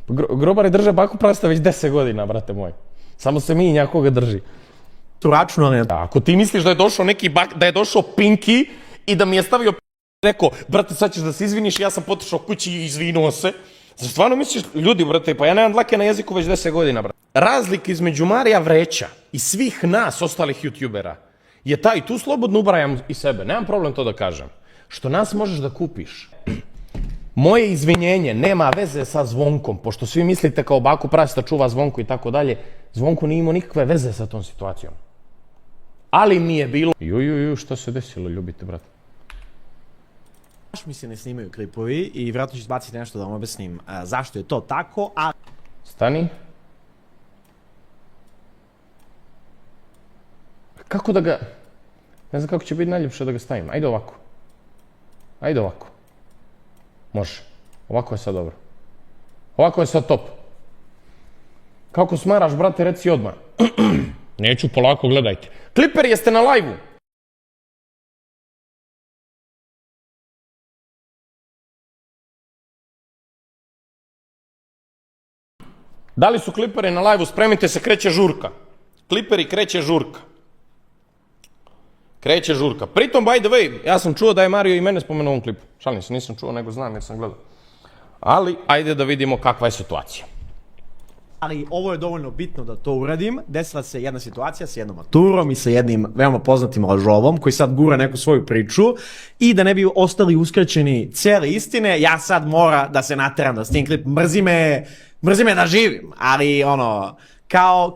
Grobari drže baku prasta već 10 godina, brate moj. Samo se mi njakoga drži. Tu računali. Ako ti misliš da je došao neki da je došao Pinky i da mi je stavio rekao, brate, sad ćeš da se izviniš, ja sam potišao kući i izvinuo se. Zar stvarno misliš, ljudi, brate, pa ja nemam dlake na jeziku već 10 godina, brate. Razlika između Marija Vreća i svih nas ostalih youtubera je taj, tu slobodno ubrajam i sebe, nemam problem to da kažem, što nas možeš da kupiš. Moje izvinjenje nema veze sa Zvonkom, pošto svi mislite kao baku prasta čuva Zvonku i tako dalje, Zvonko nije imao nikakve veze sa tom situacijom. Ali mi je bilo... Šta se desilo, ljubite, brate? Baš mi se ne snimaju klipovi i vjerojatno ću izbaciti nešto da vam objasnim zašto je to tako, a... Stani. Kako da ga... Ne znam kako će biti najljepše da ga stavim. Ajde ovako. Ajde ovako. Može. Ovako je sad dobro. Ovako je sad top. Kako smaraš, brate, reci odmah. Neću, polako, gledajte. Kliperi, jeste na live-u? Da li su kliperi na live-u? Spremite se, kreće žurka. Kliperi, kreće žurka. Kreće žurka. Pritom, by the way, ja sam čuo da je Mario i mene spomenuo u ovom klipu. Šalim se, nisam čuo, nego znam jer sam gledao. Ali, ajde da vidimo kakva je situacija. Ali ovo je dovoljno bitno da to uradim. Desila se jedna situacija sa jednom maturom i sa jednim veoma poznatim lažovom koji sad gura neku svoju priču i da ne bi ostali uskraćeni cijele istine, ja sad mora da se nateram da snimim klip. Mrzi me da živim, ali ono,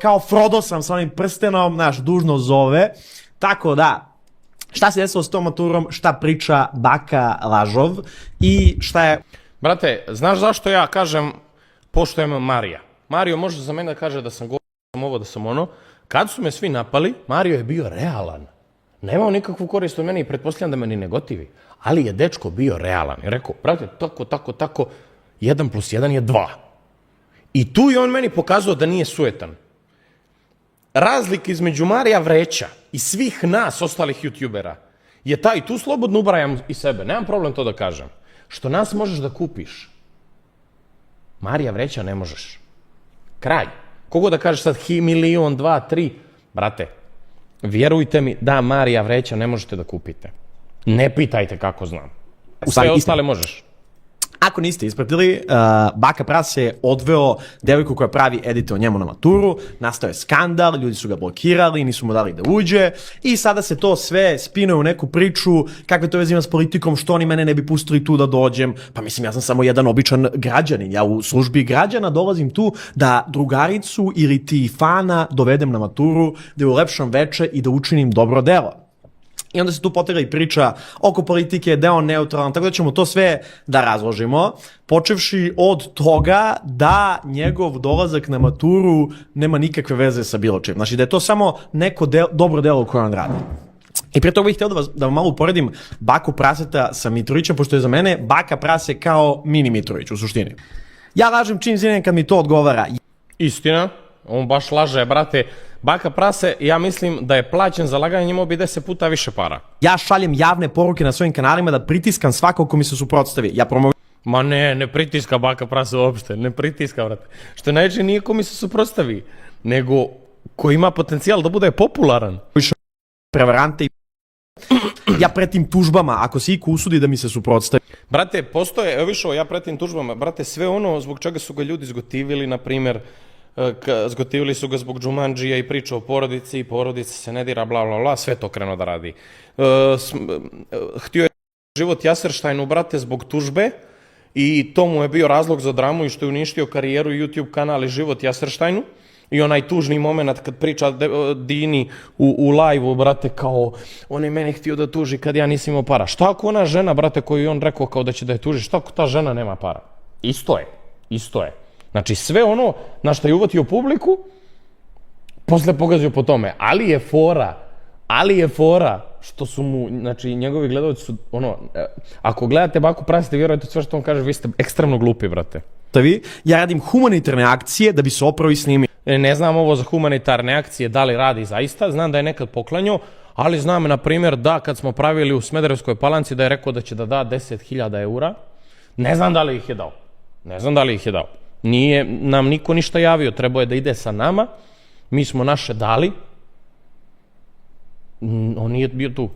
kao Frodo sam sa onim prstenom, naš dužno zove. Tako da, šta se desilo s tom maturom, šta priča baka lažov i šta je... Brate, znaš zašto ja kažem poštujem Marija? Mario može za mene da kaže da sam ovo, da sam ono. Kad su me svi napali, Mario je bio realan. Nemao nikakvu korist od mene i pretpostavljam da me ni ne gotivi. Ali je dečko bio realan. I rekao, brate, tako, 1 plus 1 je 2. I tu je on meni pokazao da nije sujetan. Razlika između Marija Vreća i svih nas ostalih youtubera je taj, tu slobodno ubrajam i sebe, nemam problem to da kažem, što nas možeš da kupiš. Marija Vreća ne možeš. Kraj. Kogo da kažeš sad 1.000.000, 2, 3, brate, vjerujte mi da Marija Vreća ne možete da kupite. Ne pitajte kako znam. Sve ostale možeš. Ako niste ispratili, baka Prase je odveo devojku koja pravi edite o njemu na maturu, nastao je skandal, ljudi su ga blokirali, nisu mu dali da uđe i sada se to sve spinuje u neku priču, kakve to veze ima s politikom, što oni mene ne bi pustili tu da dođem, pa mislim ja sam samo jedan običan građanin, ja u službi građana dolazim tu da drugaricu ili ti fana dovedem na maturu, da je ulepšam veče i da učinim dobro delo. I onda se tu potegla i priča oko politike, da je on neutralan, tako da ćemo to sve da razložimo, počevši od toga da njegov dolazak na maturu nema nikakve veze sa bilo čim. Znači da je to samo neko dobro delo koje on radi. I prije toga bih htio da vam malo uporedim baku Praseta sa Mitrovićem, pošto je za mene baka Prase kao mini Mitrović u suštini. Ja lažem čim zinem kad mi to odgovara. Istina, on baš laže, brate. Baka Prase, ja mislim da je plaćen za laganje, imao bi 10 puta više para. Ja šaljem javne poruke na svojim kanalima da pritiskam svakog ko mi se suprotstavi. Ma ne pritiska baka Prase uopšte, ne pritiska, brate. Što najčešće nije ko mi se suprotstavi, nego ko ima potencijal da bude popularan. Prevarante i ja pretim tužbama, ako se iko usudi da mi se suprotstavi. Brate, postoje, evo višo, ja pretim tužbama, brate, sve ono zbog čega su ga ljudi zgotivili, na primjer, zgotivili su ga zbog Džumandžija i priča o porodici, porodica se ne dira, bla, bla, bla, sve to krenuo da radi. Htio je život Jaserštajnu, brate, zbog tužbe i to mu je bio razlog za dramu i što je uništio karijeru i YouTube kanal i život Jaserštajnu. I onaj tužni moment kad priča Dini u live-u, brate, kao on je mene htio da tuži kad ja nisam imao para. Šta ako ona žena, brate, koju je on rekao kao da će da je tuži, šta ako ta žena nema para? Isto je. Znači sve ono na što je uvatio publiku, posle pogazio po tome. Ali je fora što su mu, znači njegovi gledalci su, ono, ako gledate baku Prasete, vjerujete sve što on kaže, vi ste ekstremno glupi, brate. Ja radim humanitarne akcije da bi se opravi snimi. Ne znam ovo za humanitarne akcije, da li radi zaista, znam da je nekad poklanjao, ali znam, na primjer, da kad smo pravili u Smederevskoj Palanci da je rekao da će da da 10.000 eura, ne znam da li ih je dao. Ne znam da li ih je dao. Nije nam niko ništa javio, trebao je da ide sa nama, mi smo naše dali, on nije bio tu.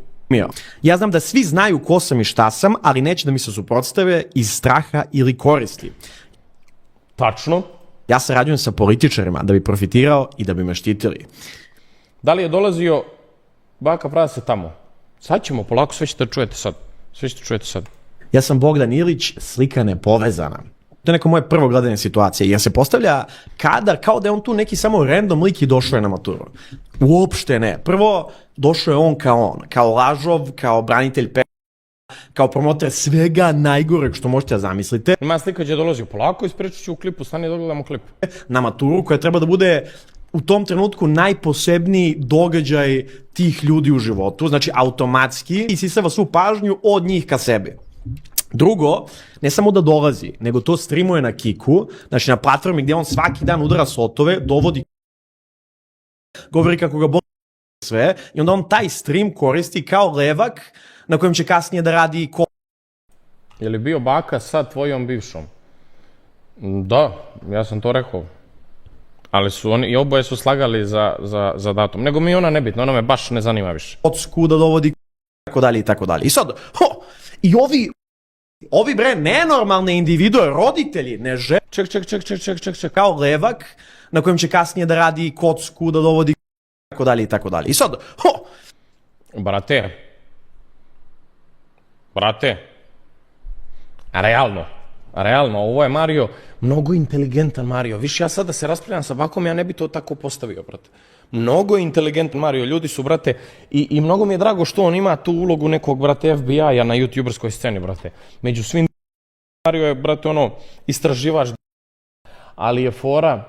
Ja znam da svi znaju ko sam i šta sam, ali neće da mi se suprotstave iz straha ili koristi. Tačno. Ja sarađujem sa političarima da bi profitirao i da bi me štitili. Da li je dolazio baka prase tamo? Sad ćemo polako, sve ćete čujete sad. Sve ćete čujete sad. Ja sam Bogdan Ilić, slika nepovezana. To je neko moje prvo gledanje situacije, jer se postavlja kadar kao da je on tu neki samo random lik i došao je na maturu. Uopšte ne. Prvo, došao je on, kao lažov, kao branitelj kao promoter svega najgoreg što možete da zamislite. Ima slika gdje je dolazio polako, ispričat ću u klipu, stani da gledamo klip. Na maturu koja treba da bude u tom trenutku najposebniji događaj tih ljudi u životu, znači automatski isisava svu pažnju od njih ka sebi. Drugo, ne samo da dolazi, nego to streamuje na Kiku, znači na platformi gdje on svaki dan udara sotove, dovodi, govori kako ga boli sve, i onda on taj stream koristi kao levak na kojem će kasnije da radi Je li bio baka sa tvojom bivšom? Da, ja sam to rekao. Ali su oni, i oboje su slagali za datum. Nego mi ona nebitna, ona me baš ne zanima više. kocku da dovodi, tako dalje i tako dalje. I sad, i ovi bre nenormalne individue, roditelji, ne žele Ček. kao levak na kojem će kasnije da radi kocku, da dovodi, tako dalje i tako dalje. I sad, Brate, realno, ovo je Mario, mnogo inteligentan Mario. Više ja sad da se raspravljam sa bakom, ja ne bi to tako postavio, brate. Mnogo inteligentan Mario, ljudi su, brate, i mnogo mi je drago što on ima tu ulogu nekog, brate, FBI-a na youtuberskoj sceni, brate. Među svim Mario je, brate, istraživač, ali je fora,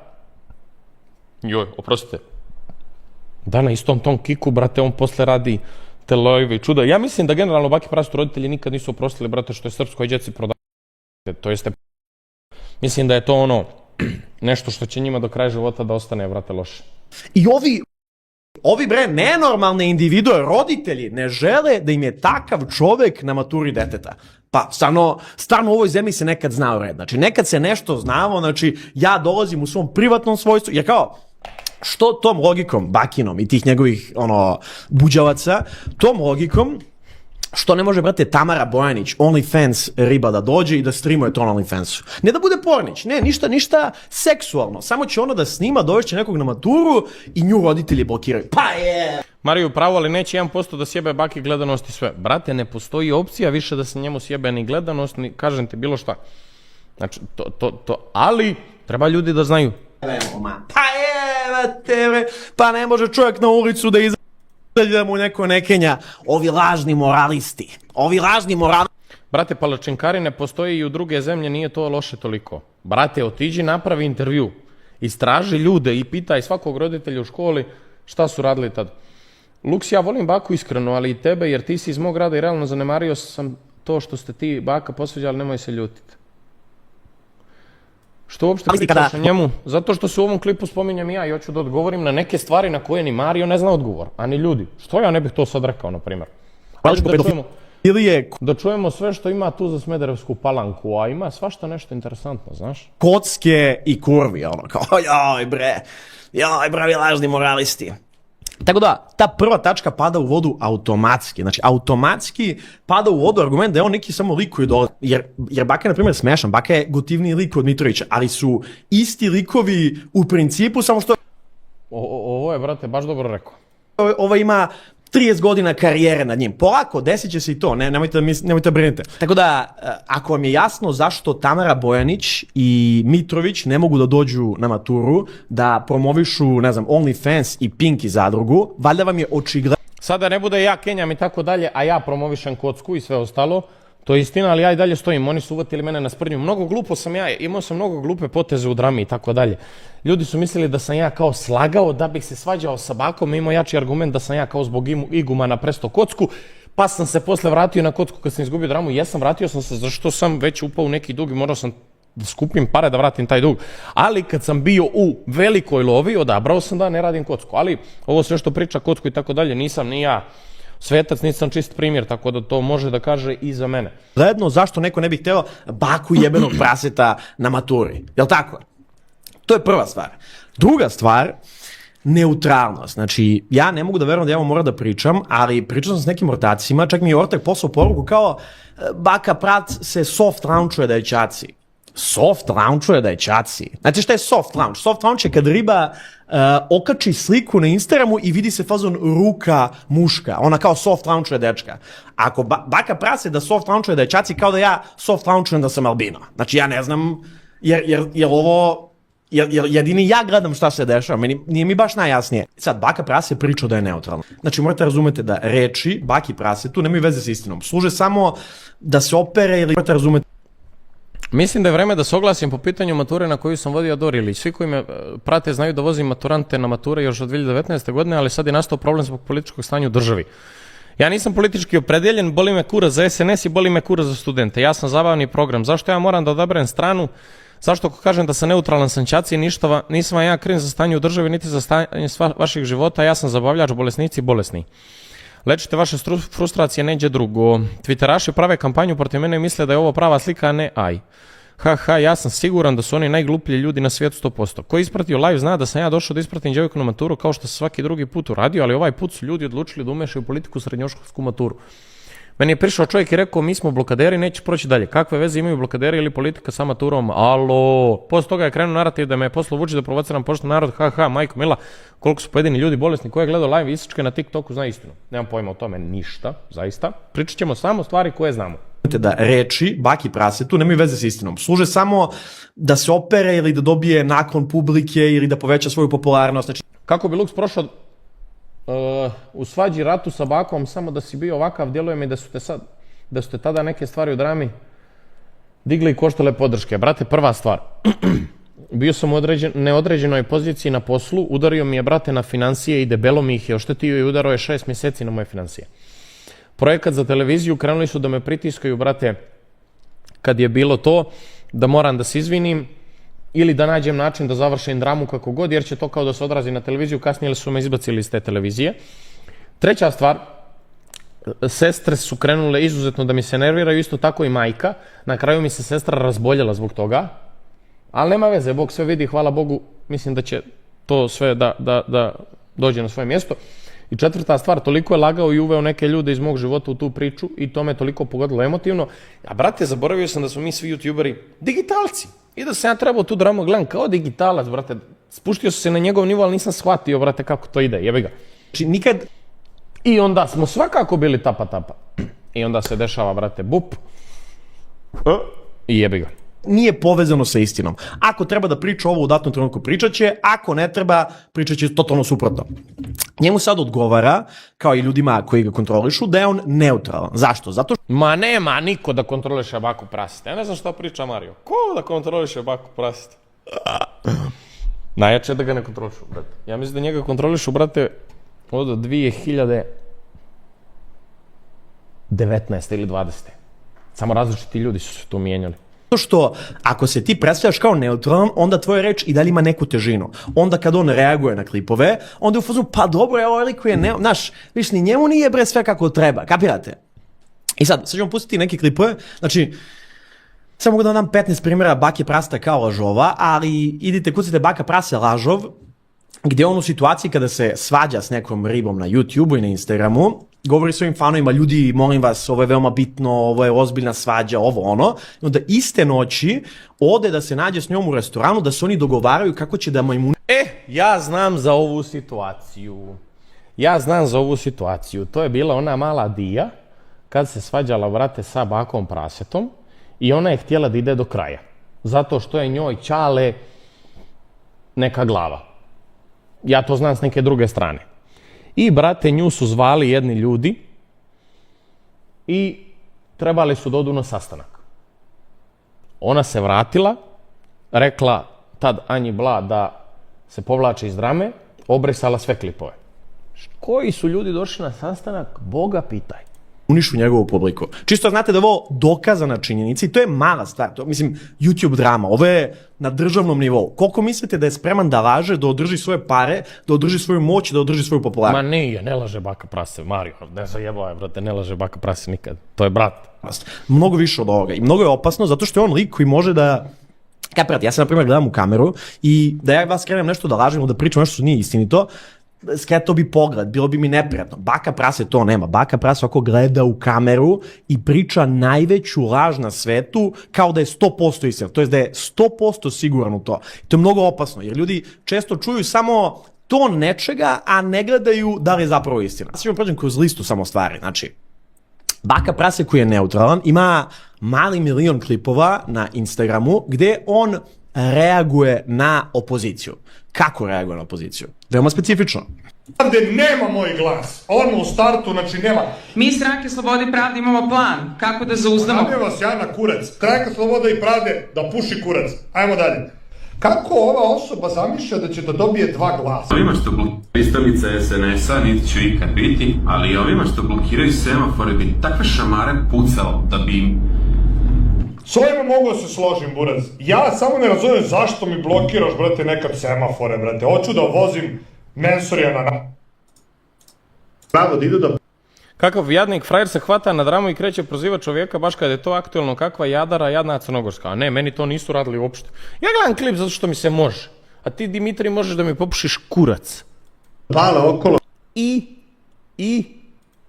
oprostite, da na istom tom Kiku, brate, on posle radi Telojevi čuda. Ja mislim da generalno baki prastu roditelji nikad nisu oprostili, brate, što je srpskoj djeci prodavati. To jeste, mislim da je to nešto što će njima do kraja života da ostane, brate, loše. i ovi bre nenormalne individue, roditelji, ne žele da im je takav čovek na maturi deteta. Pa, stvarno u ovoj zemlji se nekad znao red. Znači, nekad se nešto znamo, znači, ja dolazim u svom privatnom svojstvu, jer kao, što tom logikom, bakinom i tih njegovih, buđavaca, tom logikom, što ne može, brate, Tamara Bojanić, OnlyFans riba da dođe i da streamuje to na OnlyFansu. Ne da bude pornić, ne, ništa seksualno. Samo će ono da snima, dovešće nekog na maturu i nju roditelji blokiraju. Pa je! Mariju pravo, ali neće 1% da sjebe baki gledanost i sve. Brate, ne postoji opcija više da se njemu sjebe ni gledanost, ni, kažem ti, bilo šta. Znači, ali treba ljudi da znaju. Pa je, pa ne može čovjek na ulicu da da mu neko nekenja, ovi lažni moralisti. Brate, palačinkari ne postoji i u druge zemlje, nije to loše toliko. Brate, otiđi, napravi intervju, istraži ljude i pitaj svakog roditelja u školi šta su radili tad. Luks, ja volim baku iskreno, ali i tebe, jer ti si iz mog grada i realno zanemario sam to što ste ti baka posveđali, nemoj se ljutiti. Što uopšte pričaš o njemu? Zato što se u ovom klipu spominjem ja i hoću da odgovorim na neke stvari na koje ni Mario ne zna odgovor, a ni ljudi. Što ja ne bih to sad rekao, na primjer? Da čujemo sve što ima tu za Smederevsku Palanku, a ima svašta nešto interesantno, znaš? Kocke i kurvi, kao, joj bre, vi lažni moralisti. Tako da, ta prva tačka pada u vodu automatski. Znači, automatski pada u vodu argument da je on neki samo lik koji dolazi. Jer Baka je, na primjer, smešan. Baka je gotivniji lik od Mitrovića, ali su isti likovi u principu, samo što... Ovo je, brate, baš dobro rekao. Ovo ima 30 godina karijere nad njim. Polako, desit će se i to, nemojte da brinete. Tako da, ako vam je jasno zašto Tamara Bojanić i Mitrović ne mogu da dođu na maturu, da promovišu, ne znam, OnlyFans i Pinky zadrugu, valjda vam je očigledno... Sada ne bude ja Kenjam i tako dalje, a ja promovišem kocku i sve ostalo, to je istina, ali ja i dalje stojim, oni su uvatili mene na sprdnju. Mnogo glupo sam ja, imao sam mnogo glupe poteze u drami i tako dalje. Ljudi su mislili da sam ja kao slagao da bih se svađao sa bakom, imao jači argument da sam ja kao zbog igumana presto kocku, pa sam se posle vratio na kocku kad sam izgubio dramu. Jesam, vratio sam se zašto sam već upao u neki dug i morao sam da skupim pare da vratim taj dug. Ali kad sam bio u velikoj lovi, odabrao sam da ne radim kocku. Ali ovo sve što priča kocku i tako dalje, nisam ni ja svetac, niti sam čist primjer, tako da to može da kaže i za mene. Gledno, zašto neko ne bi hteo baku jebenog praseta na maturi? Jel tako? To je prva stvar. Druga stvar, neutralnost. Znači, ja ne mogu da verujem da ja ovo moram da pričam, ali pričao sam s nekim ortacima, čak mi je ortak poslao poruku kao baka prat se soft launchuje da je ćaci. Soft launchuje da je ćaci. Znači šta je soft launch? Soft launch je kad riba okači sliku na Instagramu i vidi se fazon ruka muška. Ona kao soft launchuje dečka. Ako baka prase da soft launchuje da je ćaci, kao da ja soft launchujem da sam albino. Znači ja ne znam, jer ovo... jedini ja gledam šta se dešava, nije mi baš najjasnije. Sad, baka prase priča da je neutralna. Znači, morate razumeti da reči baki prase tu nemaju veze s istinom. Služe samo da se opere ili morate razumeti. Mislim da je vreme da se oglasim po pitanju mature na koju sam vodio Dor Ilić. Svi koji me prate znaju da vozim maturante na mature još od 2019. godine, ali sad je nastao problem zbog političkog stanja u državi. Ja nisam politički opredeljen, boli me kura za SNS i boli me kura za studente. Ja sam zabavni program. Zašto ja moram da odaberem stranu? Zašto ako kažem da sam neutralan sam ćaci, nisam vam ja kriv za stanje u državi, niti za stanje vaših života, ja sam zabavljač, bolesnici i bolesni. Lečite vaše frustracije, neđe drugo. Twitteraši prave kampanju protiv mene i misle da je ovo prava slika, a ne aj. Haha, ja sam siguran da su oni najgluplji ljudi na svijetu 100%. Ko je ispratio live zna da sam ja došao da ispratim djevojku na maturu kao što sam svaki drugi put uradio, ali ovaj put su ljudi odlučili da umešaju politiku srednjoškolsku maturu. Meni je prišao čovjek i rekao, mi smo blokaderi, neće proći dalje. Kakve veze imaju blokaderi ili politika sa maturom? Alo, posle toga je krenuo narativ da me je poslao Vučić da provociram pošto narod, haha, majko mila, koliko su pojedini ljudi bolesni, ko je gledao live isičke na TikToku, zna istinu. Nemam pojma o tome ništa, zaista. Pričat ćemo samo stvari koje znamo. Da reči baki prase tu nemaju veze s istinom. Služe samo da se opere ili da dobije naklon publike ili da poveća svoju popularnost. Znači, kako bi Lux prošao u svađi ratu sa bakom, samo da si bio ovakav, djeluje mi da su te tada neke stvari u drami digli i koštale podrške. Brate, prva stvar, bio sam u neodređenoj poziciji na poslu, udario mi je, brate, na financije i debelo mi ih je oštetio i udarao je 6 mjeseci na moje financije. Projekat za televiziju, krenuli su da me pritiskaju, brate, kad je bilo to, da moram da se izvinim, ili da nađem način da završim dramu kako god, jer će to kao da se odrazi na televiziju, kasnije su me izbacili iz te televizije. Treća stvar, sestre su krenule izuzetno da mi se nerviraju, isto tako i majka. Na kraju mi se sestra razboljela zbog toga, ali nema veze, Bog sve vidi, hvala Bogu, mislim da će to sve da dođe na svoje mjesto. I četvrta stvar, toliko je lagao i uveo neke ljude iz mog života u tu priču i to me toliko pogodilo emotivno. A brate, zaboravio sam da smo mi svi youtuberi digitalci. I da sam ja trebao tu dramu gledam kao digitalac, brate. Spuštio sam se na njegov nivo, ali nisam shvatio, brate, kako to ide, jebi ga. Znači, nikad... I onda smo svakako bili tapa. I onda se dešava, brate, bup. I jebi ga. Nije povezano sa istinom. Ako treba da priča ovo u datom trenutku, pričat će. Ako ne treba, pričat će totalno suprotno. Njemu sad odgovara, kao i ljudima koji ga kontrolišu, da je on neutralan. Zašto? Zato što... Ma nema niko da kontroliše baku prasite. Ja ne znam šta priča Mario. Ko da kontroliše baku prasite? Najjače je da ga ne kontrolišu, brate. Ja mislim da njega kontrolišu, brate, od 2019. ili 20. Samo različiti ljudi su se tu mijenjali. Što ako se ti predstavljaš kao neutralan, onda tvoja reč i dalje ima neku težinu. Onda kad on reaguje na klipove, onda je u fazonu, pa dobro, evo lik koji je znaš, viš, ni njemu nije bre sve kako treba, kapirate? I sad ćemo pustiti neke klipove, znači, samo mogu da vam dam 15 primjera bake prasta kao lažova, ali idite kucite baka prase lažov, gdje on u situaciji kada se svađa s nekom ribom na YouTubeu i na Instagramu, govori svojim fanovima, ljudi, molim vas, ovo je veoma bitno, ovo je ozbiljna svađa, ovo ono. I onda iste noći ode da se nađe s njom u restoranu, da se oni dogovaraju kako će da majmune... Ja znam za ovu situaciju. To je bila ona mala Dija, kad se svađala, brate, sa bakom prasetom i ona je htjela da ide do kraja. Zato što je njoj ćale neka glava. Ja to znam s neke druge strane. I, brate, nju su zvali jedni ljudi i trebali su da odu na sastanak. Ona se vratila, rekla tad Anji Bla da se povlači iz drame, obrisala sve klipove. Koji su ljudi došli na sastanak, Boga pitaj. unišu njegovu publiku. Čisto znate da je ovo dokazana činjenica i to je mala stvar. To, mislim, YouTube drama, ovo je na državnom nivou. Koliko mislite da je spreman da laže, da održi svoje pare, da održi svoju moć, da održi svoju popularnost? Ma nije, ne laže baka prase, Mario, ne zajebao je, brate, ne laže baka prase nikad. To je brat. Mnogo više od ovoga i mnogo je opasno zato što je on lik koji može da... Kapirate, ja se na primjer gledam u kameru i da ja vas krenem nešto da lažem ili da pričam nešto što nije istinito, skretao bi pogled, bilo bi mi neprijatno. Baka prase to nema. Baka prase ako gleda u kameru i priča najveću laž na svetu kao da je 100% istina. To je da je 100% siguran u to. I to je mnogo opasno jer ljudi često čuju samo ton nečega, a ne gledaju da li je zapravo istina. Sada ćemo prođem kroz listu samo stvari. Znači, Baka prase koji je neutralan ima mali milion klipova na Instagramu gde on reaguje na opoziciju. Kako reaguje na opoziciju? Veoma specifično. Ovde nema moj glas. Ono u startu, znači nema. Mi iz Stranke Slobode i Pravde imamo plan kako da zauzdamo. Pravde vas ja na kurac. Stranka Slobode i Pravde da puši kurac. Ajmo dalje. Kako ova osoba zamišlja da će da dobije 2 glasa? Ovima što blokiraju pristalice SNS-a niti ću ikad biti, ali ovima što blokiraju semafore bi takve šamare pucao da bi im... S ovima mogu da se složim, Buraz. Ja samo ne razumem zašto mi blokiraš, brate, nekad semafore, brate. Hoću da vozim mensorija na... Pravo da idu da... Kakav jadnik frajer se hvata na dramu i kreće proziva čovjeka baš kada je to aktuelno, kakva jadara, jadna crnogorska. A ne, meni to nisu radili uopšte. Ja gledam klip zato što mi se može. A ti, Dimitri, možeš da mi popušiš kurac. Pala okolo. I?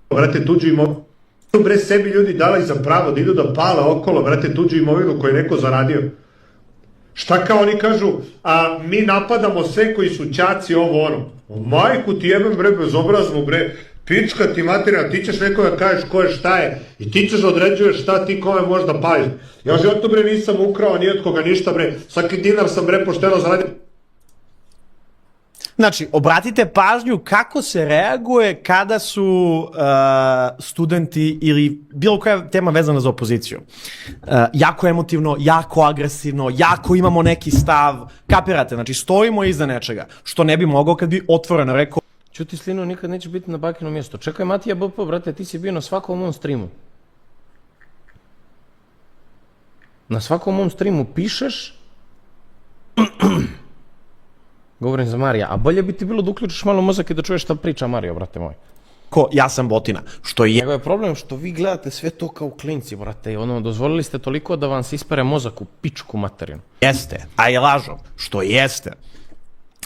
Brate, tuđu imovinu. Bre, sebi ljudi dali za pravo da idu da pala okolo, brate, tuđu imovinu koju je neko zaradio. Šta kao oni kažu, a mi napadamo sve koji su ćaci ovo ono. Majku ti jebem, bre, bezobraznu, bre. Pička ti materina, ti ćeš nekoga da kažeš ko je šta je i ti ćeš da određuješ šta ti kome možda pališ. Ja životno, bre, nisam ukrao ni od koga ništa, bre. Svaki dinar sam, bre, pošteno zaradio. Znači, obratite pažnju kako se reaguje kada su studenti ili bilo koja tema vezana za opoziciju. Jako emotivno, jako agresivno, jako imamo neki stav. Kapirate, znači stojimo iza nečega, što ne bi mogao kad bi otvoreno rekao. Ćuti Slino, nikad neće biti na Bakinom mjestu. Čekaj, Matija BP, brate, ti si bio na svakom mom streamu. Na svakom mom streamu pišeš... Govorim za Marija, a bolje bi ti bilo da uključiš malo mozak i da čuješ šta priča Mario, brate moj. Ja sam botina, što je... Nego je problem što vi gledate sve to kao klinci, brate, dozvolili ste toliko da vam se ispere mozak u pičku materinu. Jeste, a je lažo, što jeste.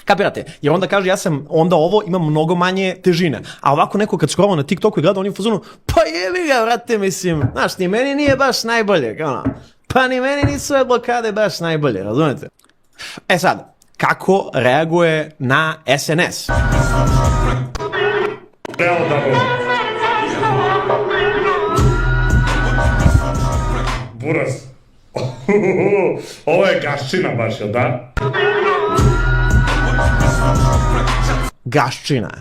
Kapirate, jer onda kaže onda ovo ima mnogo manje težine. A ovako neko kad scrolla na TikToku i gleda, on je u fazonu, pa jebi ga, brate, mislim, znaš, ni meni nije baš najbolje, pa ni meni nisu ove blokade baš najbolje, razumete? E sad, kako reaguje na SNS? Evo da bude. Buraz. Ovo je gaščina baš, jel da?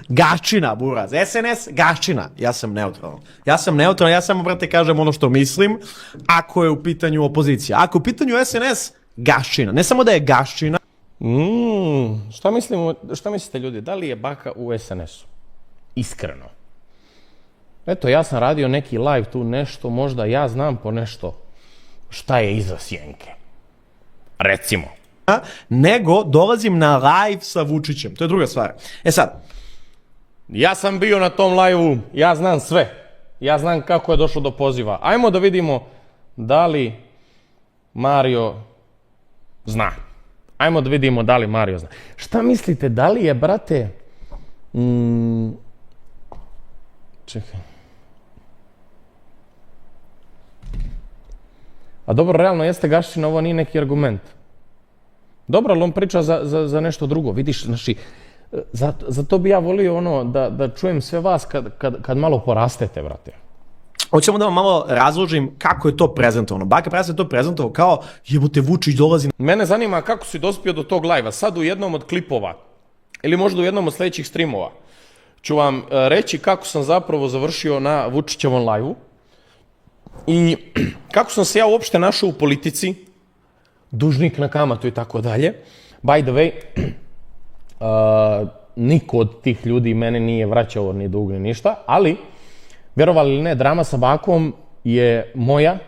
Gaščina, Buraz. SNS, gaščina. Ja sam neutralan. Ja samo, brate, kažem ono što mislim, ako je u pitanju opozicija. Ako je u pitanju SNS, gaščina. Ne samo da je gaščina. Šta mislite, ljudi, da li je Baka u SNS-u? Iskreno. Eto, ja sam radio neki live tu nešto, možda ja znam po nešto šta je iza sjenke. Recimo. Nego dolazim na live sa Vučićem. To je druga stvar. E sad. Ja sam bio na tom live-u, ja znam sve. Ja znam kako je došlo do poziva. Ajmo da vidimo da li Mario zna. Ajmo da vidimo da li Mario zna. Šta mislite, da li je, brate... Čekaj. A dobro, realno jeste gaščina, ovo nije neki argument. Dobro, ali on priča za nešto drugo, vidiš, znači, zato bi ja volio da čujem sve vas kad malo porastete, brate. Hoćemo da vam malo razložim kako je to prezentovano. Baka Prase je to prezentovao kao jebote Vučić dolazi. Mene zanima kako si dospio do tog live-a. Sad u jednom od klipova, ili možda u jednom od sledećih streamova, ću vam reći kako sam zapravo završio na Vučićevom live-u i kako sam se ja uopšte našao u politici, dužnik na kamatu i tako dalje. By the way, niko od tih ljudi mene nije vraćao ni dug ni ništa, ali vjerovali ili ne, drama sa bakom je moja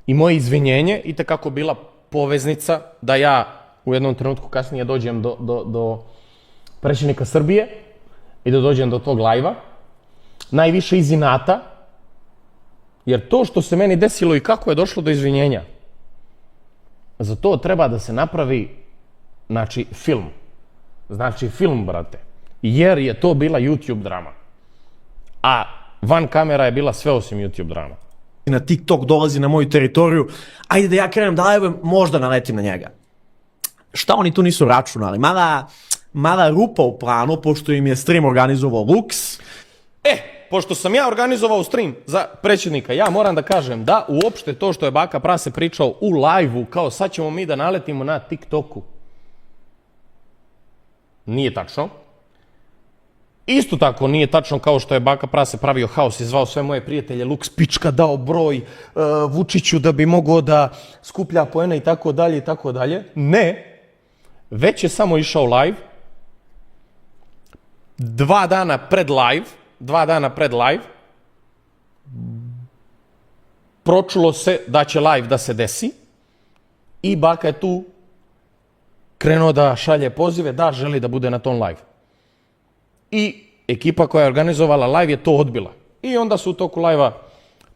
i moje izvinjenje i tekako bila poveznica da ja u jednom trenutku kasnije dođem do predsjednika Srbije i da dođem do tog lajva. Najviše iz inata, jer to što se meni desilo i kako je došlo do izvinjenja, za to treba da se napravi, znači, film. Znači, film, brate. Jer je to bila YouTube drama. A van kamera je bila sve osim YouTube drama. Na TikTok dolazi na moju teritoriju, ajde da ja krenem da live, možda naletim na njega. Šta oni tu nisu računali? Mala rupa u planu, pošto im je stream organizovao Lux. Pošto sam ja organizovao stream za predsjednika, ja moram da kažem da uopšte to što je Baka Prase pričao u live-u, kao sad ćemo mi da naletimo na TikToku, nije tačno. Isto tako nije tačno kao što je Baka Prase pravio haos i zvao sve moje prijatelje, Lux pička dao broj Vučiću da bi mogao da skuplja poene i tako dalje i tako dalje. Ne, već je samo išao live, 2 dana pred live, pročulo se da će live da se desi i Baka je tu krenuo da šalje pozive da želi da bude na tom live. I ekipa koja je organizovala live je to odbila. I onda su u toku live-a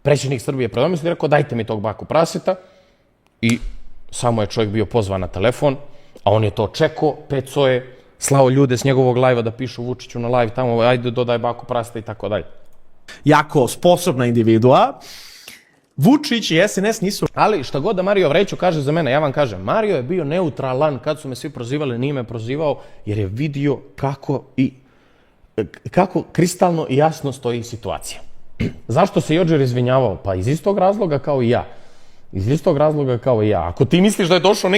predsjednik Srbije predomislio i rekao dajte mi tog Baku Praseta. I samo je čovjek bio pozvan na telefon, a on je to čekao, pecao je, slao ljude s njegovog live-a da pišu Vučiću na live tamo, ajde dodaj Baku Praseta i tako dalje. Jako sposobna individua. Vučić i SNS nisu... Ali šta god da Mario Vrećo kaže za mene, ja vam kažem, Mario je bio neutralan kad su me svi prozivali, nije me prozivao jer je vidio kako kristalno i jasno stoji situacija. Zašto se Jođer izvinjavao? Pa iz istog razloga kao i ja. Iz istog razloga kao i ja. Ako ti misliš da je došao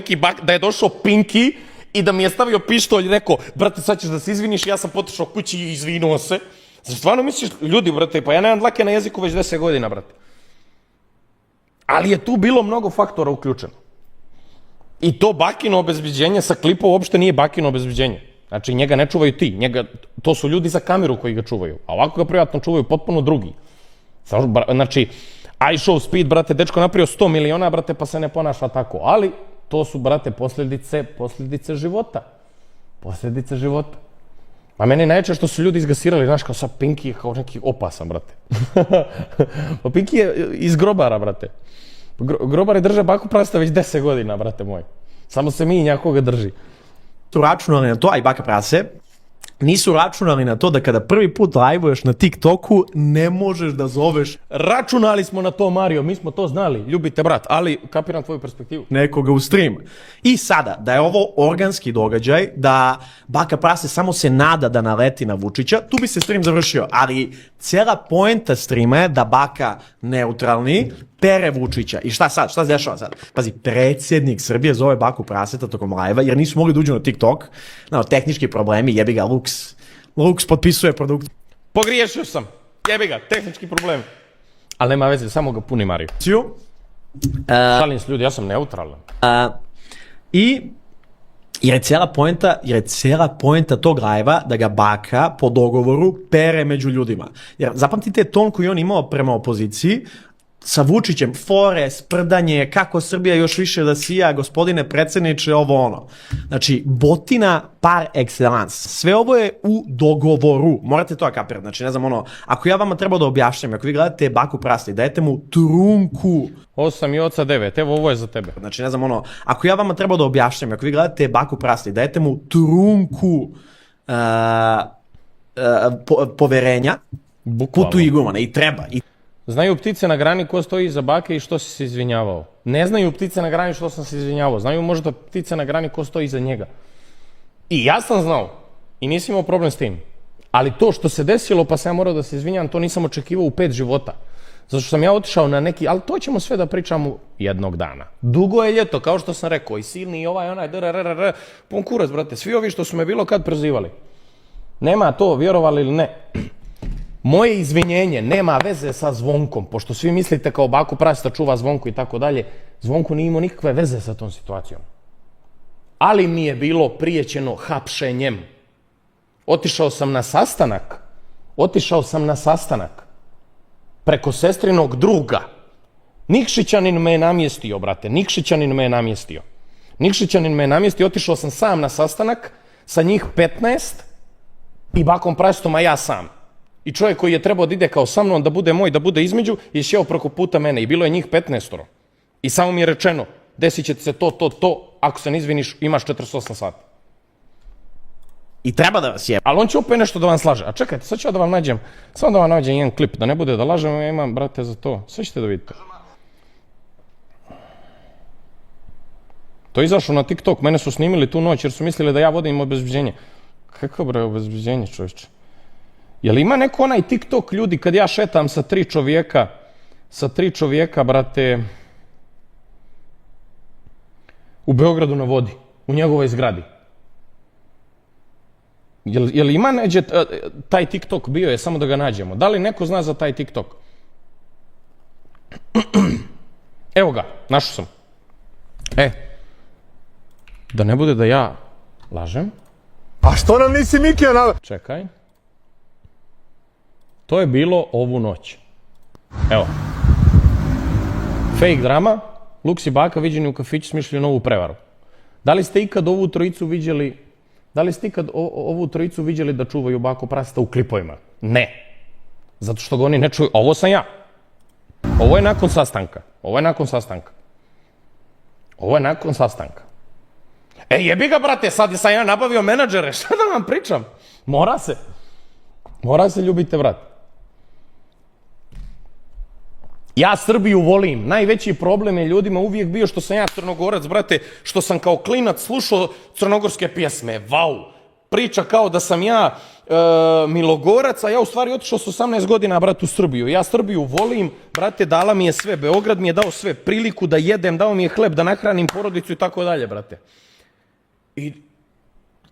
da je došao Pinky i da mi je stavio pištolj i rekao, brate, sad ćeš da se izviniš, ja sam potišao kući i izvinuo se. Znači, stvarno misliš, ljudi, brate, pa ja nemam dlake na jeziku već 10 godina, brate. Ali je tu bilo mnogo faktora uključeno. I to Bakino obezbeđenje sa klipa uopšte nije Bakino obezbeđenje. Znači, njega ne čuvaju ti, to su ljudi za kameru koji ga čuvaju. A ovako ga privatno čuvaju potpuno drugi. Znači, iShow Speed, brate, dečko napravio 100 miliona, brate, pa se ne ponaša tako. Ali, to su, brate, posljedice života. Posljedice života. A meni najveće što su ljudi izgasirali, znaš, kao sad Pinky je kao neki opasan, brate. Pa Pinky je iz grobara, brate. Grobari drže Baku Praseta već 10 godina, brate moj. Samo se mi njakoga drži. Su računali na to, a i Baka Prase, nisu računali na to da kada prvi put live-uješ na TikToku, ne možeš da zoveš... Računali smo na to, Mario, mi smo to znali, ljubite brat, ali kapiram tvoju perspektivu. Nekoga u stream. I sada, da je ovo organski događaj, da Baka Prase samo se nada da naleti na Vučića, tu bi se stream završio, ali cijela poenta streama je da Baka neutralni pere Vučića. I šta sad? Šta se dešava sad? Pazi, predsjednik Srbije zove Baku Praseta tokom live-a, jer nisu mogli da uđu na TikTok. Tehnički problemi, jebi ga, Lux potpisuje produkt. Pogriješio sam, jebi ga, tehnički problem. Ali nema veze, samo ga puni Mario. Šalim se ljudi, ja sam neutralan. Jer je cijela poenta tog live-a da ga Baka po dogovoru pere među ljudima. Jer zapamtite ton koji on imao prema opoziciji, sa Vučićem, fore, sprdanje, kako Srbija još više da sija, gospodine predsjedniče, ovo ono. Znači, botina par excellence. Sve ovo je u dogovoru. Morate to kapirati. Znači, ne znam, ono, ako ja vama treba da objašnjam, ako vi gledate Baku Praseta i dajete mu trunku. 8 i oca 9, evo ovo je za tebe. Znači, ne znam, ono, ako ja vama treba da objašnjam, ako vi gledate Baku Praseta i dajete mu trunku poverenja, putu igumana i treba. Znaju ptice na grani ko stoji iza Bake i što si se izvinjavao. Ne znaju ptice na grani što sam se izvinjavao. Znaju možda ptice na grani ko stoji iza njega. I ja sam znao. I nisam imao problem s tim. Ali to što se desilo pa sam ja morao da se izvinjam, to nisam očekivao u 5 života. Zato što sam ja otišao na neki, ali to ćemo sve da pričamo jednog dana. Dugo je ljeto, kao što sam rekao, i silni i ovaj, onaj, pun kurac, brate. Svi ovi što su me bilo kad prozivali. Nema to, vjerovali ili ne. Moje izvinjenje nema veze sa Zvonkom, pošto svi mislite kao Baku Praseta čuva Zvonku i tako dalje. Zvonko nije imao nikakve veze sa tom situacijom. Ali mi je bilo prijećeno hapšenjem. Otišao sam na sastanak. preko sestrinog druga. Nikšićanin me je namjestio, brate, Nikšićanin me je namjestio. Nikšićanin me je namjestio, otišao sam sam na sastanak, sa njih 15 i bakom prastom, a ja sam. I čovjek koji je trebao da ide kao sa mnom, da bude moj, da bude između, je sjeo preko puta mene i bilo je njih 15. I samo mi je rečeno, desit će se to, ako se ne izviniš, imaš 48 sati. I treba da vas je. Ali on će opet nešto da vam slaže. A čekajte, sad ću ja da vam nađem, samo da vam nađem jedan klip, da ne bude da lažem, ja imam, brate, za to. Sve ćete da vidite. To je izašlo na TikTok, mene su snimili tu noć jer su mislili da ja vodim obezbeđenje. Kako bre obezbeđenje, čovječe? Jel ima neko onaj TikTok ljudi kad ja šetam sa tri čovjeka, brate, u Beogradu na vodi, u njegovoj zgradi? Jel ima neđe taj TikTok bio je, samo da ga nađemo. Da li neko zna za taj TikTok? Evo ga, našao sam. Da ne bude da ja lažem. A što nam nisi Mikija Čekaj. To je bilo ovu noć. Evo. Fake drama. Lux i Baka viđeni u kafiću smišljaju novu prevaru. Da li ste ikad ovu trojicu viđeli da čuvaju Bako prasta u klipovima? Ne. Zato što ga oni ne čuju. Ovo sam ja. Ovo je nakon sastanka. Jebi ga, brate, sad sam ja nabavio menadžere, šta da vam pričam? Mora se ljubite, brate. Ja Srbiju volim, najveći problem je ljudima uvijek bio što sam ja Crnogorac, brate, što sam kao klinac slušao crnogorske pjesme, vau, priča kao da sam ja Milogorac, a ja u stvari otišao s 18 godina, brate, u Srbiju. Ja Srbiju volim, brate, dala mi je sve, Beograd mi je dao sve, priliku da jedem, dao mi je hleb, da nahranim porodicu i tako dalje, brate. I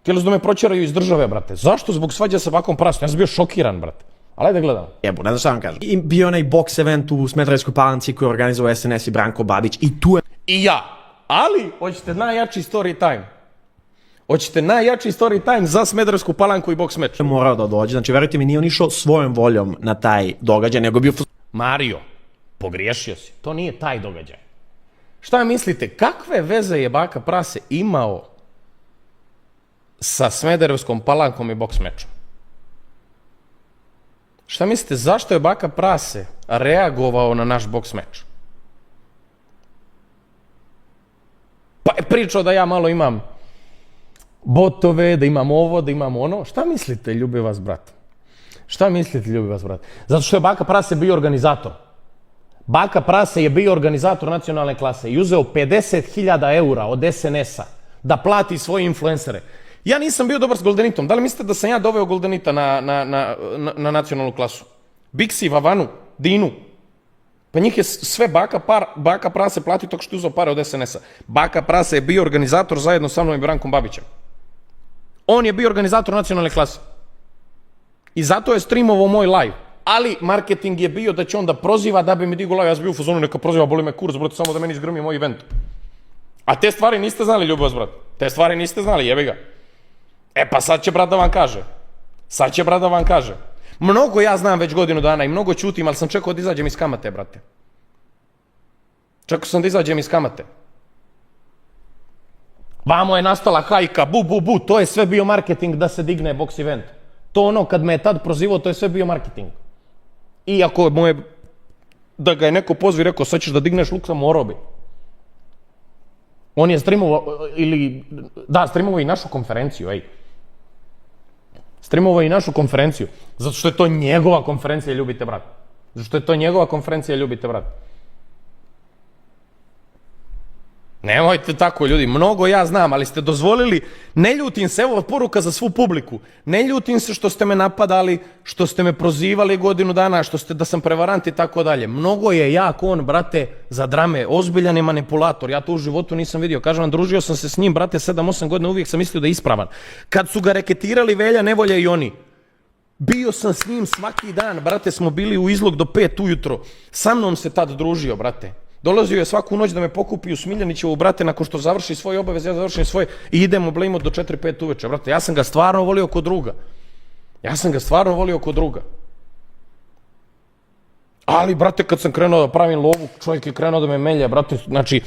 htjeli su da me proćeraju iz države, brate. Zašto? Zbog svađa sa Bakom prastom. Ja sam bio šokiran, brate. Ali ajde gledam. Jebo, ne znam šta vam kažem. I bio onaj boks event u Smederevskoj Palanci koji je organizovao SNS i Branko Babić i tu je... I ja. Ali, hoćete najjači story time za Smederevsku Palanku i boks meč. Morao da dođe, znači verujte mi, nije on išao svojom voljom na taj događaj, nego bio... Mario, pogriješio si. To nije taj događaj. Šta mislite, kakve veze je Baka Prase imao sa Smederevskom Palankom i boks mečom? Šta mislite, zašto je Baka Prase reagovao na naš boks meč? Pa je pričao da ja malo imam botove, da imam ovo, da imam ono. Šta mislite, ljubi vas, brat? Zato što je Baka Prase bio organizator. Baka Prase je bio organizator nacionalne klase i uzeo 50.000 eura od SNS-a da plati svoje influencere. Ja nisam bio dobar s Goldenitom. Da li mislite da sam ja doveo Goldenita na nacionalnu klasu? Biksi, Vavanu, Dinu. Pa njih je sve Baka Prase plati tog što je uzeo pare od SNS-a. Baka Prase je bio organizator zajedno sa mnom i Brankom Babićem. On je bio organizator nacionalne klase. I zato je streamovao moj live. Ali marketing je bio da će on da proziva da bi mi digo live. Ja sam bio u fazonu, neka proziva, boli me kurac, brate, samo da meni izgrmi moj event. A te stvari niste znali, ljubav, brate. Te stvari niste znali, jebi ga. Pa sad će brat da vam kaže. Mnogo ja znam već godinu dana i mnogo ćutim, ali sam čekao da izađem iz kamate, brate. Vamo je nastala hajka, bu, to je sve bio marketing da se digne boks event. To ono kad me je tad prozivao, to je sve bio marketing. Iako mu je, da ga je neko pozvao i rekao, sad ćeš da digneš Luksa, morao bi. On je streamovao i našu konferenciju, zato što je to njegova konferencija, ljubite, brat. Nemojte tako, ljudi, mnogo ja znam, ali ste dozvolili, ne ljutim se, evo poruka za svu publiku, ne ljutim se što ste me napadali, što ste me prozivali godinu dana, da sam prevarant i tako dalje. Mnogo je jak on, brate, za drame, ozbiljan je manipulator, ja to u životu nisam vidio, kažem vam, družio sam se s njim, brate, 7-8 godina, uvijek sam mislio da je ispravan. Kad su ga reketirali Velja, Nevolja i oni, bio sam s njim svaki dan, brate, smo bili u izlog do 5 ujutro, sa mnom se tad družio, brate. Dolazio je svaku noć da me pokupi u Smiljanićevu, brate, nakon što završi svoje obaveze, ja završim svoje i idemo blejmo do 4-5 uveče, brate. Ja sam ga stvarno volio ko druga. Ali, brate, kad sam krenuo da pravim lovu, čovjek je krenuo da me melje, brate, znači,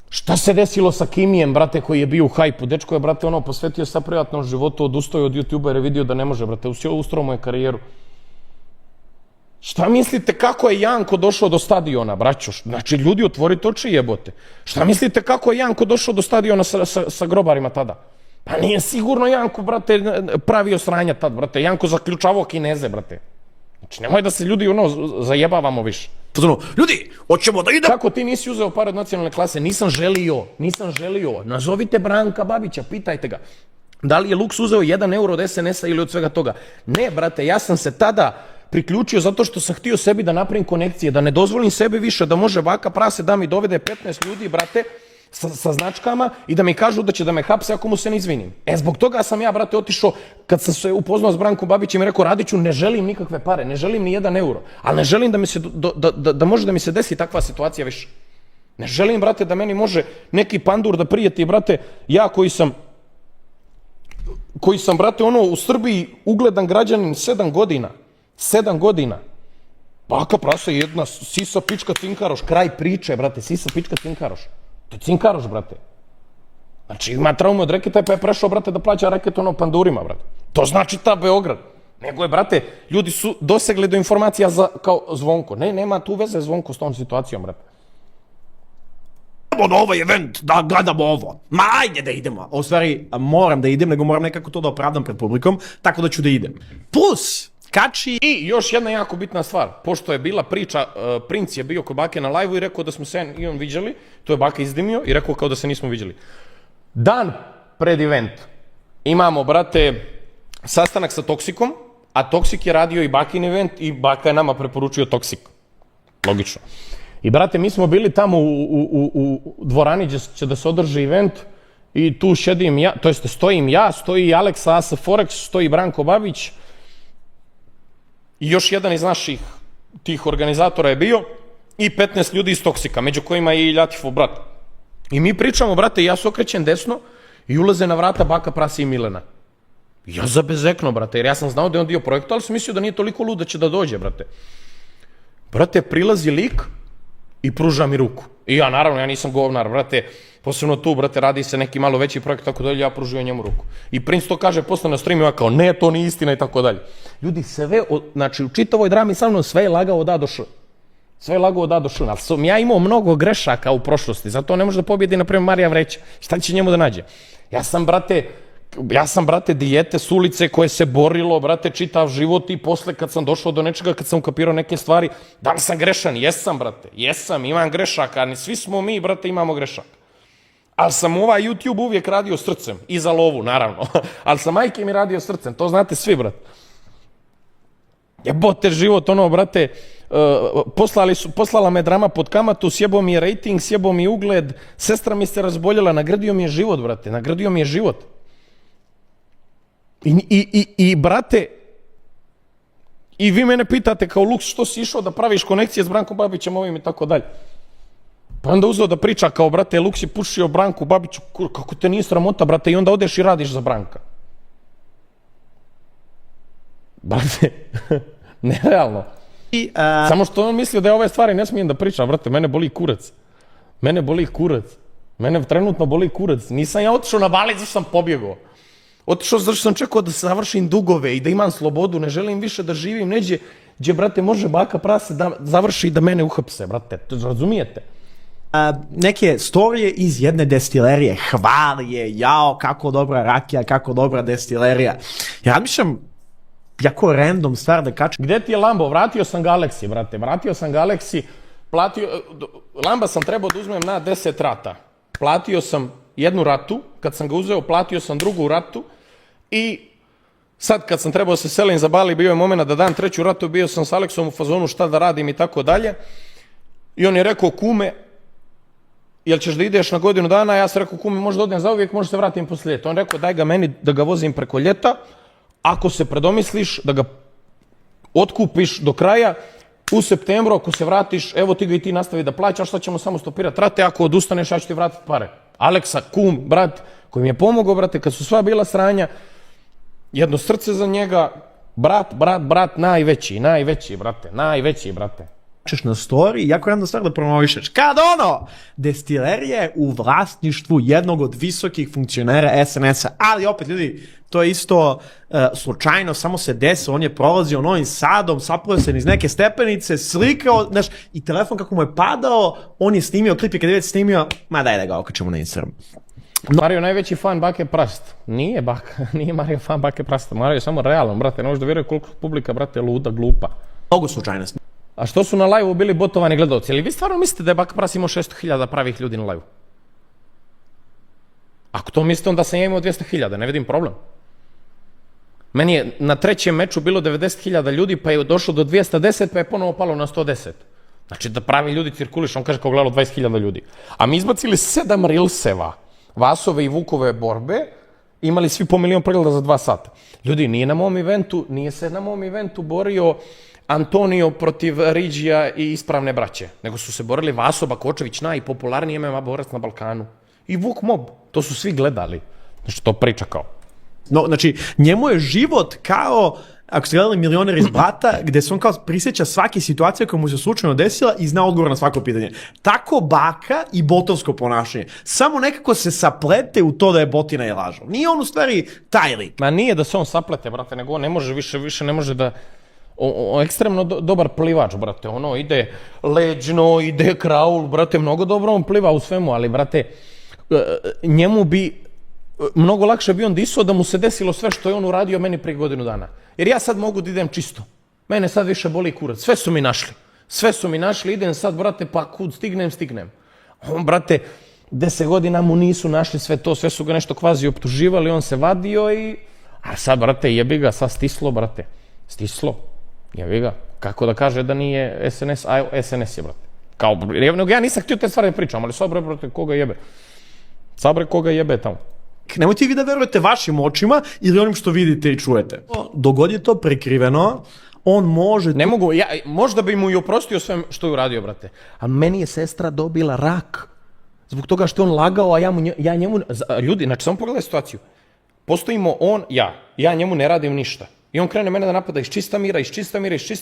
šta se desilo sa Kimijem, brate, koji je bio u hajpu? Dečko je, brate, ono, posvetio sa privatnom životu, odustao od YouTube-a jer je vidio da ne može, brate, ustrao mu je karijeru. Šta mislite kako je Janko došao do stadiona, braćo? Znači, ljudi, otvorite oči, jebote. Šta mislite kako je Janko došao do stadiona sa grobarima tada? Pa nije sigurno Janko, brate, pravio sranja tad, brate. Janko zaključavao Kineze, brate. Znači, nemoj da se ljudi, ono, zajebavamo više. Ljudi, hoćemo da idemo. Kako ti nisi uzeo pare od nacionalne klase? Nisam želio. Nazovite Branka Babića, pitajte ga. Da li je Luks uzeo 1 euro od SNS-a ili od svega toga? Ne, brate, ja sam se tada priključio zato što sam htio sebi da napravim konekcije, da ne dozvolim sebi više da može Baka Prase da mi dovede 15 ljudi, brate, sa značkama i da mi kažu da će da me hapse ako mu se ne izvinim. Zbog toga sam ja, brate, otišao, kad sam se upoznao s Brankom Babićem i rekao, Radiću, ne želim nikakve pare, ne želim ni 1 euro, ali ne želim da može da mi se desi takva situacija više. Ne želim, brate, da meni može neki pandur da prijeti, brate, ja koji sam, brate, ono, u Srbiji ugledan građanin 7 godina. 7 godina. Baka Prasa je jedna sisa pička cinkaroš, kraj priče, brate, sisa pička cinkaroš. To je cinkaroš, brate. Znači, ima traume od reketa pa je prešao, brate, da plaća reket ono pandurima, brate. To znači ta Beograd. Nego je, brate, ljudi su dosegli do informacija kao Zvonko. Ne, nema tu veze Zvonko s tom situacijom, brate. Na ovaj event, da gledamo ovo. Ma ajde da idemo. U stvari, moram da idem, nego moram nekako to da opravdam pred publikom, tako da ću da idem. Plus, kači... I još jedna jako bitna stvar, pošto je bila priča, Princ je bio kod Bake na live-u i rekao da smo se i on viđali, to je Baka izdimio i rekao kao da se nismo viđali. Dan pred event imamo, brate, sastanak sa Toksikom, a Toksik je radio i Bakin event i Baka je nama preporučio Toksik. Logično. I, brate, mi smo bili tamo u dvorani gdje će da se održi event i tu šedim ja, to jeste stojim ja, stoji Aleksa Asa Forex, stoji Branko Babić i još jedan iz naših tih organizatora je bio i 15 ljudi iz Toksika, među kojima je i Ljatifov brat. I mi pričamo, brate, ja se okrećem desno i ulaze na vrata Baka Prase i Milena. Ja zabezekno, brate, jer ja sam znao da je on dio projekta, ali sam mislio da nije toliko lud da će da dođe, brate. Brate, prilazi lik i pruža mi ruku. I ja, naravno, ja nisam govnar, brate, posebno tu, brate, radi se neki malo veći projekt, tako dalje, ja pružio njemu ruku. I Princ to kaže posle na streamu, ja kao, ne, to nije istina i tako dalje. Ljudi, sve, znači, u čitavoj drami sa mnom sve je lagao od A do Š. Sve je lagao od A do Š. Ali sam ja imao mnogo grešaka u prošlosti, zato ne može da pobjedi, na primjer, Marija Vreća. Šta će njemu da nađe? Ja sam, brate, dijete s ulice koje se borilo, brate, čitav život i posle kad sam došao do nečega, kad sam ukapirao neke stvari, da li sam grešan? Jesam, brate, jesam, imam grešaka, svi smo mi, brate, imamo grešaka. Ali sam ovaj YouTube uvijek radio srcem, i za lovu, naravno, ali sam majke mi radio srcem, to znate svi, brate. Jebote život, ono, brate, poslala me drama pod kamatu, sjebo mi je rating, sjebo mi ugled, sestra mi se razboljela, nagradio mi je život, brate, nagradio mi je život. I brate, i vi mene pitate kao Luks što si išao da praviš konekcije s Brankom Babićem ovim i tako dalje. Pa onda uzeo da priča kao, brate, Luks je pušio Branku Babiću, kako te nije sramota, brate, i onda odeš i radiš za Branka. Brate, nerealno. Samo što on mislio da je ove stvari ne smijem da pričam, brate, mene boli kurac. Mene trenutno boli kurac. Nisam ja otišao na Bali, zašto sam pobjegao. Otišao zašto sam čekao da završim dugove i da imam slobodu, ne želim više da živim neđe gdje, brate, može Baka Prase da završi i da mene uhapse, brate, razumijete? Neke storije iz jedne destilerije, hvali je, jao, kako dobra rakija, kako dobra destilerija. Ja razmišljam, jako random stvar da kačem. Gde ti je Lambo? Vratio sam Galaxy, brate, Lamba sam trebao da uzmem na 10 rata. Platio sam jednu ratu, kad sam ga uzeo, platio sam drugu ratu i sad kad sam trebao da se selim za Bali, bio je moment da dam treću ratu, bio sam s Aleksom u fazonu šta da radim i tako dalje. I on je rekao, kume, jel ćeš da ideš na godinu dana? Ja sam rekao, kume, možda odem zauvijek, možda se vratim posle ljeta. On rekao, daj ga meni da ga vozim preko ljeta, ako se predomisliš da ga otkupiš do kraja, u septembru ako se vratiš, evo ti ga i ti nastavi da plaćaš, sad ćemo samo stopirati rate, ako odustaneš ja ću ti vratiti pare. Aleksa, kum, brat, koji mi je pomogao, brate, kad su sva bila sranja, jedno srce za njega, brat, najveći, brate, na story, jako jedna stvar da promovišeš. Kad destilerija je u vlasništvu jednog od visokih funkcionera SNS-a, ali opet ljudi, to je isto slučajno, samo se desilo, on je prolazio Novim Sadom, saplio se niz neke stepenice, slikao, znaš, i telefon kako mu je padao, on je snimio klip i kad je već snimio, ma daj da ga okačemo na Instagram. Mario najveći fan Bake Prast. Nije Mario fan Bake Prasta. Mario je samo realan, brate. Ne možeš da vjeruje koliko publika, brate, luda, glupa. Mnogo slučajnosti. A što su na live-u bili botovani gledalci? Ali vi stvarno mislite da je Baka Prast imao 600.000 pravih ljudi na live-u? Ako to mislite, onda sam ja imao 200.000, ne vidim problem. Meni je na trećem meču bilo 90.000 ljudi, pa je došlo do 210, pa je ponovo palo na 110. Znači da pravi ljudi cirkuliš, on kaže kao gledalo 20.000 ljudi. A mi izbacili 7 rilseva, Vasove i Vukove borbe, imali svi po milion pregleda za 2 sata. Ljudi, nije se na mom eventu borio Antonio protiv Riđija i ispravne braće, nego su se borili Vaso Bakočević, najpopularniji MMA borac na Balkanu. I Vuk Mob, to su svi gledali. Znači, to priča kao. No, znači, njemu je život kao, ako ste gledali Milioner iz Blata, gde se on kao prisjeća svake situacije koja mu se slučajno desila i zna odgovor na svako pitanje. Tako Baka i botovsko ponašanje. Samo nekako se saplete u to da je botina i lažo. Nije on u stvari taj lik. Ma nije da se on saplete, brate, nego on ne može više ne može da... ekstremno dobar plivač, brate, ono, ide leđno, ide kraul, brate, mnogo dobro on pliva u svemu, ali, brate, njemu bi mnogo lakše bi on disao da mu se desilo sve što je on uradio meni prije godinu dana. Jer ja sad mogu da idem čisto. Mene sad više boli kurac. Sve su mi našli, idem sad, brate, pa kud stignem. On, brate, 10 godina mu nisu našli sve to, sve su ga nešto kvazi optuživali, on se vadio i... A sad, brate, jebi ga, sad stislo, brate. Stislo. Jebi ga. Kako da kaže da nije SNS, a SNS je, brate. Kao, ja nisam htio te stvari da pričam, ali sad, brate, koga jebe. Sad, bre, koga jebe tamo. Nemojte vi da verujete vašim očima ili onim što vidite i čujete. Dok god je to prekriveno, on može... Ne mogu, možda bi mu i oprostio sve što je uradio, brate. A meni je sestra dobila rak. Zbog toga što je on lagao, a ja njemu... Ljudi, znači, samo pogledaj situaciju. Postojimo on, ja njemu ne radim ništa. I on krene mene da napada iz čista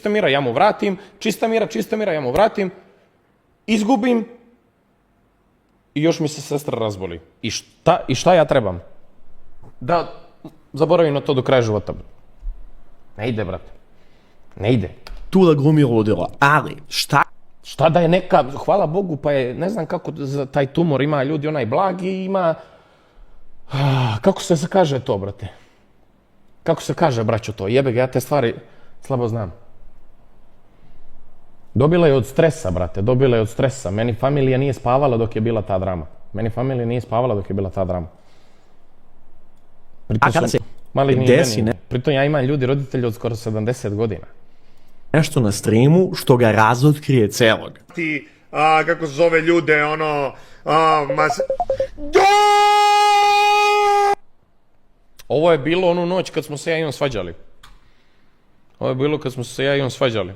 mira, ja mu vratim, čista mira, ja mu vratim, izgubim i još mi se sestra razboli. I šta ja trebam? Da zaboravim na to do kraja života. Ne ide, brate. Ne ide. Tu da glumi ludilo, ali Šta da je neka, hvala Bogu, pa je, ne znam kako za taj tumor ima ljudi, onaj blagi, ima... Kako se kaže to, brate? Kako se kaže, braćo, to? Jebe ga, ja te stvari slabo znam. Dobila je od stresa, brate, Meni familija nije spavala dok je bila ta drama. A kada se desi, ne? Pritom ja imam roditelji od skoro 70 godina. Nešto na streamu što ga razotkrije celog. Ti, kako se zove ljude, ono... Ovo je bilo onu noć kad smo se ja i on svađali.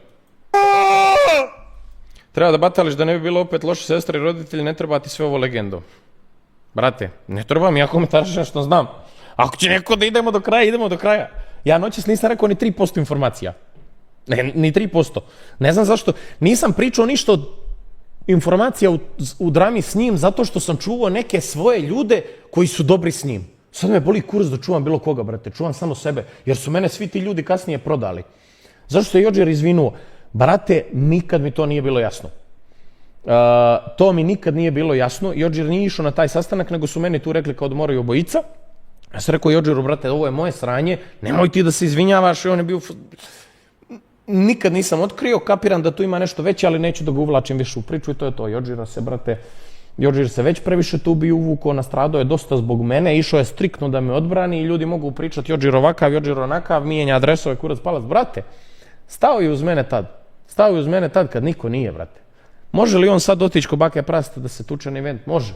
Treba da batališ da ne bi bilo opet loše sestre i roditelji, ne treba ti sve ovo legendo. Brate, ne treba mi, ja komentariš nešto znam. Ako će neko da idemo do kraja. Ja noćas nisam rekao ni 3% informacija. Ne, ni 3%. Ne znam zašto. Nisam pričao ništa od informacija u drami s njim, zato što sam čuvao neke svoje ljude koji su dobri s njim. Sad me boli kurac da čuvam bilo koga, brate. Čuvam samo sebe, jer su mene svi ti ljudi kasnije prodali. Zašto se Jodžer izvinuo? Brate, nikad mi to nije bilo jasno. Jodžer nije išao na taj sastanak, nego su meni tu rekli kao da moraju obojica. Ja sam rekao Jodžeru, brate, ovo je moje sranje, nemoj ti da se izvinjavaš, i on je bio... Nikad nisam otkrio, kapiram da tu ima nešto veće, ali neću da ga uvlačim više u priču i to je to. Jodžer se već previše tu bi uvukao, nastradao je dosta zbog mene, išao je striktno da me odbrani i ljudi mogu pričati Jodžer ovakav, Jodžer onakav, mijenja adresove, kurac palac. Brate, stao je uz mene tad kad niko nije, brate. Može li on sad otići ko Bake Prasta da se tuče na event? Može.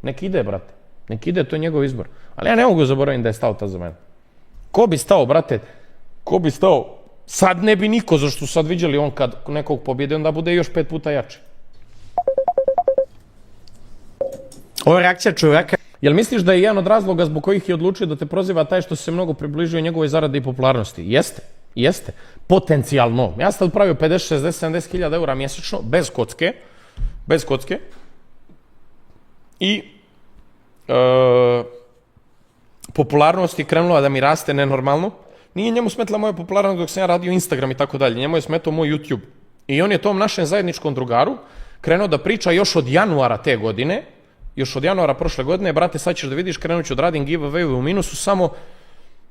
Nek ide, brate. Nek ide, to je njegov izbor. Ali ja ne mogu zaboraviti da je stao tad za mene. Ko bi stao, brate? Sad ne bi niko, zašto su sad viđali on kad nekog pobjede, onda bude još 5 puta jači. Ova reakcija čovjeka... Jel misliš da je jedan od razloga zbog kojih je odlučio da te proziva taj što se mnogo približio njegovoj zaradi i popularnosti? Jeste. Jeste. Potencijalno. Ja sam tad pravio 50, 60, 70 hiljada eura mjesečno, bez kocke. I popularnost je krenula da mi raste nenormalno. Nije njemu smetla moja popularnost dok sam ja radio Instagram i tako dalje. Njemu je smetao moj YouTube. I on je tom našem zajedničkom drugaru krenuo da priča još od januara te godine, još od januara prošle godine, brate, sad ćeš da vidiš, krenut ću da radim giveaway u minusu samo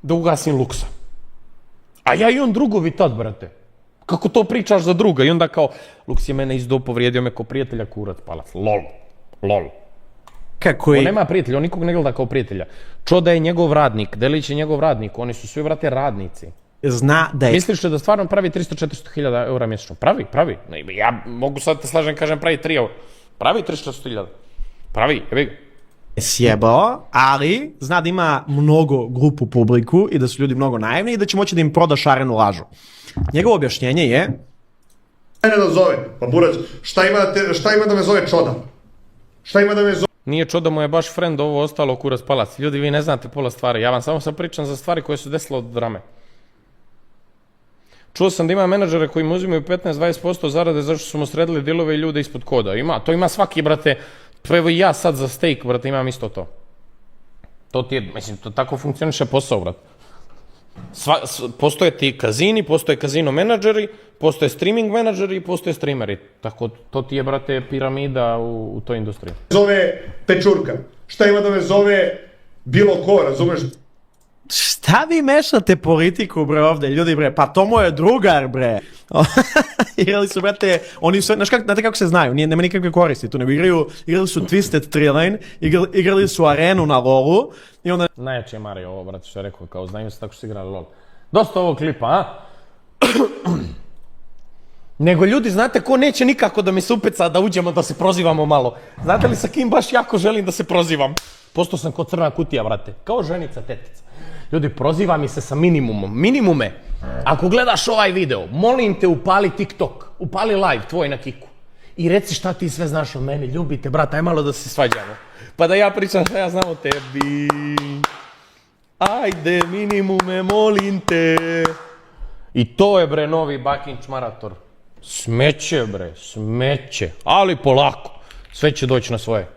da ugasim Luksa. A ja i on drugovi tad, brate. Kako to pričaš za druga? I onda kao, Luks je mene izdao, povrijedio me ko prijatelja, kurac, palac. Lol. On nema prijatelja, on nikog ne gleda kao prijatelja. Čoda je njegov radnik, Delić je njegov radnik, oni su svi, brate, radnici. Zna da je... Misliš da stvarno pravi 300-400 hiljada eura mjesečno? Pravi. Ja mogu sad te slažem, kažem, pravi 3 eura. Pravi 300 hiljada. Pravi, jebi ga. Sjebao, ali zna da ima mnogo grupu publiku i da su ljudi mnogo naivni i da će moći da im proda šarenu lažu. Njegovo objašnjenje je... Mene da zove, pa burac, šta ima da me zove Čoda? Šta ima da me zove? Nije Čoda mu je baš friend, ovo ostalo kurac palac. Ljudi, vi ne znate pola stvari. Ja vam samo sad pričam za stvari koje su desile od drame. Čuo sam da ima menadžere koji mu uzimaju 15-20% zarade zašto su mu sredili dilove i ljude ispod koda. To ima svaki, brate. Evo i ja sad za steak, brate, imam isto to. To ti je, mislim, to tako funkcioniše posao, brate. Postoje ti kazini, postoje kazino menadžeri, postoje streaming menadžeri i postoje streameri. Tako, to ti je, brate, piramida u toj industriji. Zove Pečurka. Šta ima da me zove bilo ko, razumeš? Šta vi mešate politiku, bre, ovde, ljudi, bre, pa to mu je drugar, bre. Igrali su, brate, oni su, znate kako se znaju, nema nikakve koristi tu, nego igrali su Twisted Treeline, igrali su arenu na LoL-u i onda... Najjači je Mario ovo, brate, što je rekao, kao znaju se tako što su igrali LoL. Dosta ovog klipa, a? Nego ljudi, znate ko neće nikako da mi se upeca da uđemo da se prozivamo malo? Znate li sa kim baš jako želim da se prozivam? Postao sam ko crna kutija, brate, kao ženica, tetica. Ljudi, proziva mi se sa minimumom. Minimume, ako gledaš ovaj video, molim te upali TikTok, upali live tvoj na Kiku i reci šta ti sve znaš o meni, ljubite, brate, aj malo da se svađamo. Pa da ja pričam šta ja znam o tebi. Ajde, minimume, molim te. I to je, bre, novi Bakin Čmarator. Smeće, bre, smeće, ali polako. Sve će doći na svoje.